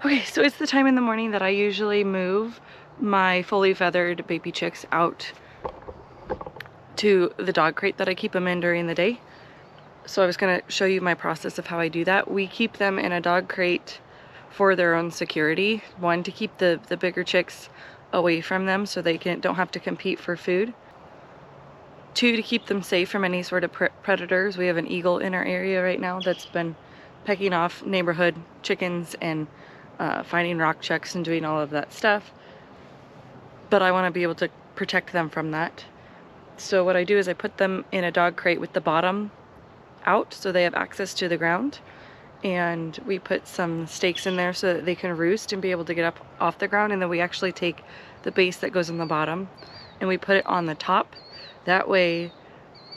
Okay, so it's the time in the morning that I usually move my fully feathered baby chicks out to the dog crate that I keep them in during the day. So I was going to show you my process of how I do that. We keep them in a dog crate for their own security. One, to keep the bigger chicks away from them so they don't have to compete for food. Two, to keep them safe from any sort of predators. We have an eagle in our area right now that's been pecking off neighborhood chickens and finding rock checks and doing all of that stuff. But I want to be able to protect them from that. So what I do is I put them in a dog crate with the bottom out so they have access to the ground. And we put some stakes in there so that they can roost and be able to get up off the ground. And then we actually take the base that goes in the bottom and we put it on the top. That way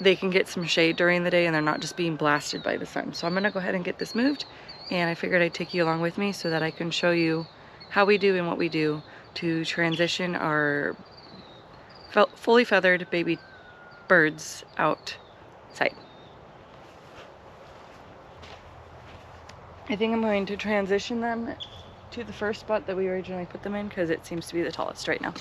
they can get some shade during the day and they're not just being blasted by the sun. So I'm gonna go ahead and get this moved, and I figured I'd take you along with me so that I can show you how we do and what we do to transition our fully feathered baby birds outside. I think I'm going to transition them to the first spot that we originally put them in because it seems to be the tallest right now.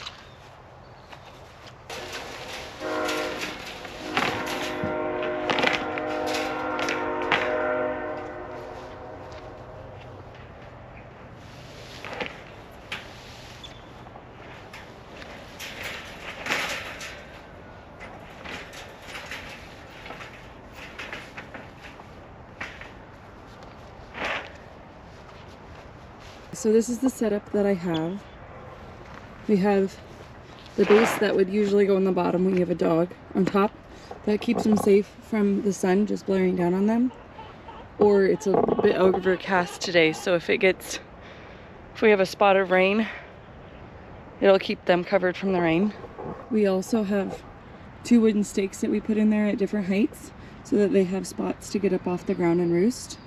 So this is the setup that I have. We have the base that would usually go on the bottom when you have a dog on top. That keeps them safe from the sun just blaring down on them. Or it's a bit overcast today, so if we have a spot of rain, it'll keep them covered from the rain. We also have 2 wooden stakes that we put in there at different heights so that they have spots to get up off the ground and roost.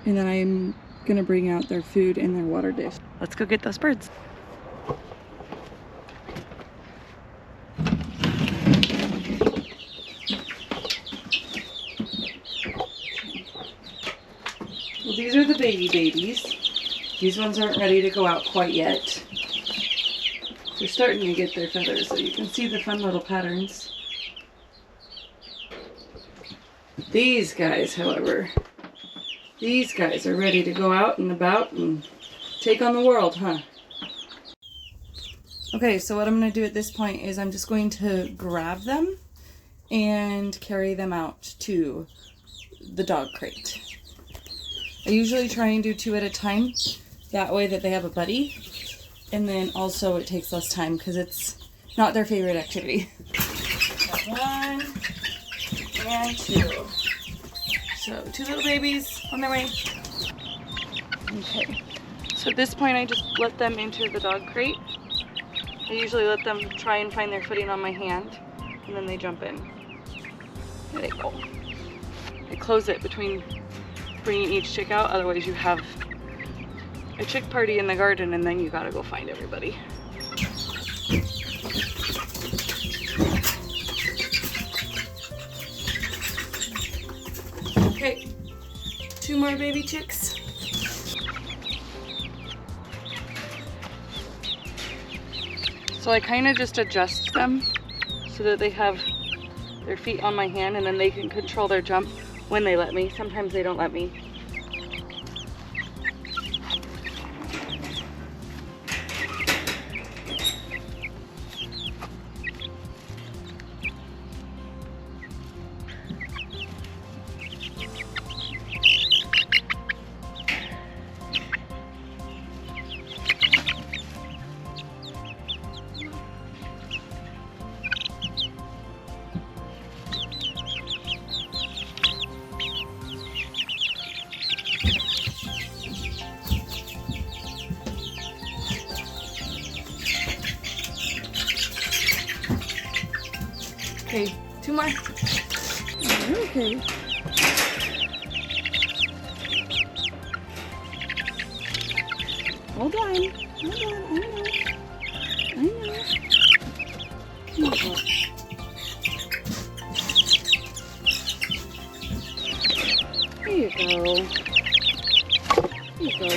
And then I'm gonna bring out their food and their water dish. Let's go get those birds. Well, these are the babies. These ones aren't ready to go out quite yet. They're starting to get their feathers, so you can see the fun little patterns. These guys, however, these guys are ready to go out and about and take on the world, huh? Okay, so what I'm going to do at this point is I'm just going to grab them and carry them out to the dog crate. I usually try and do 2 at a time, that way that they have a buddy, and then also it takes less time because it's not their favorite activity. 1 and 2. So 2 little babies on their way. Okay, so at this point I just let them into the dog crate. I usually let them try and find their footing on my hand, and then they jump in. There they go. I close it between bringing each chick out, otherwise you have a chick party in the garden and then you gotta go find everybody. Okay, 2 more baby chicks. So I kind of just adjust them so that they have their feet on my hand and then they can control their jump when they let me. Sometimes they don't let me. Okay, 2 more. Okay. Hold on. Hold on. I know. Come on. There you go. There you go.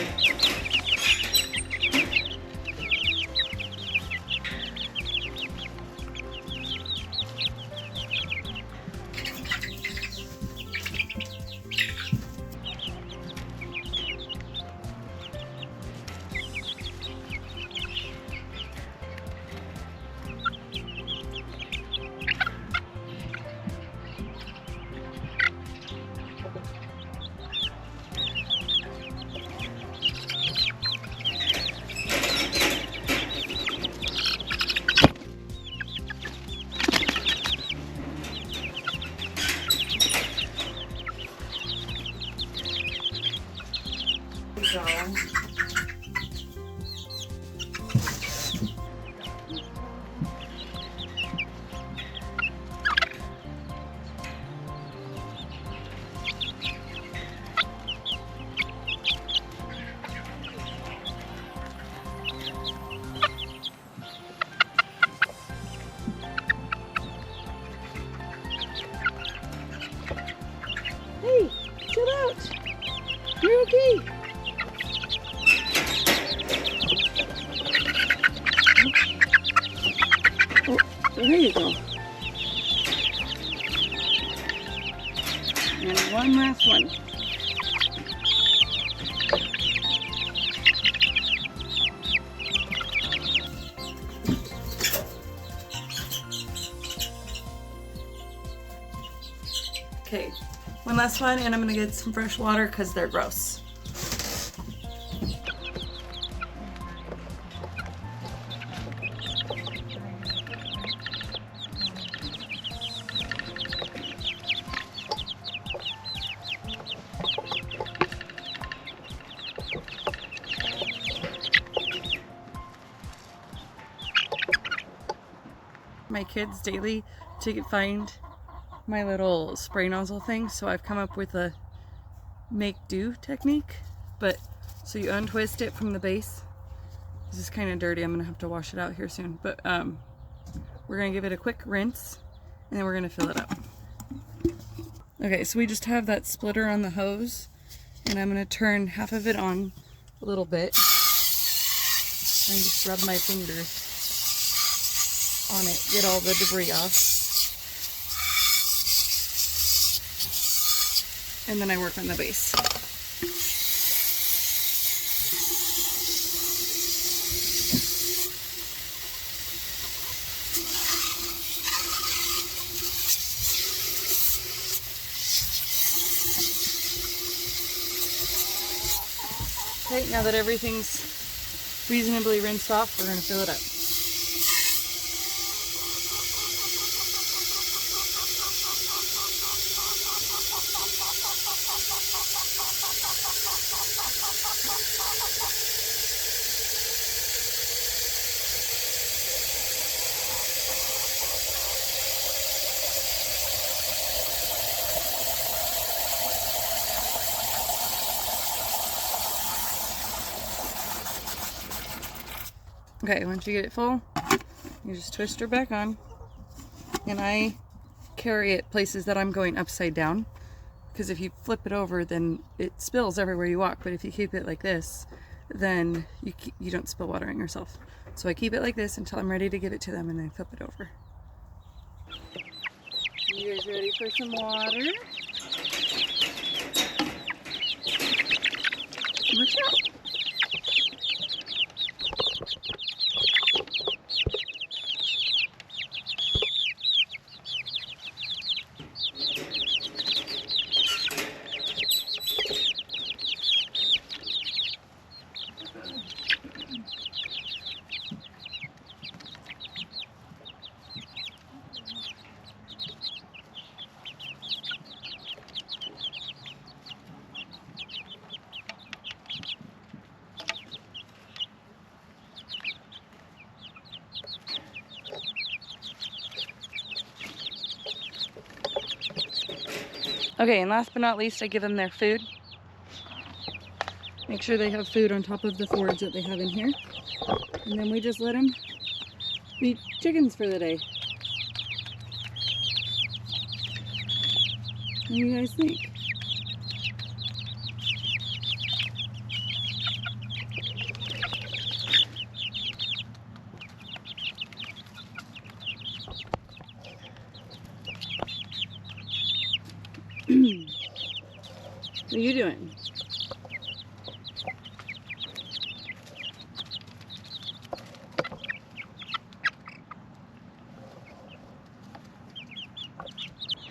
There you go. And one last one. Okay, one last one, and I'm gonna get some fresh water because they're gross. My kids daily to find my little spray nozzle thing, so I've come up with a make do technique. But so you untwist it from the base. This is kind of dirty, I'm gonna have to wash it out here soon, but we're gonna give it a quick rinse and then we're gonna fill it up. Okay, so we just have that splitter on the hose, and I'm gonna turn half of it on a little bit and just rub my fingers on it, get all the debris off. And then I work on the base. Okay, now that everything's reasonably rinsed off, we're going to fill it up. Okay, once you get it full, you just twist her back on, and I carry it places that I'm going upside down, because if you flip it over then it spills everywhere you walk, but if you keep it like this then you don't spill water on yourself. So I keep it like this until I'm ready to give it to them, and then flip it over. You guys ready for some water? Watch out! Okay, and last but not least, I give them their food. Make sure they have food on top of the forage that they have in here. And then we just let them be chickens for the day. What do you guys think? What are you doing?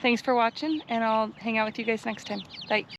Thanks for watching, and I'll hang out with you guys next time. Bye.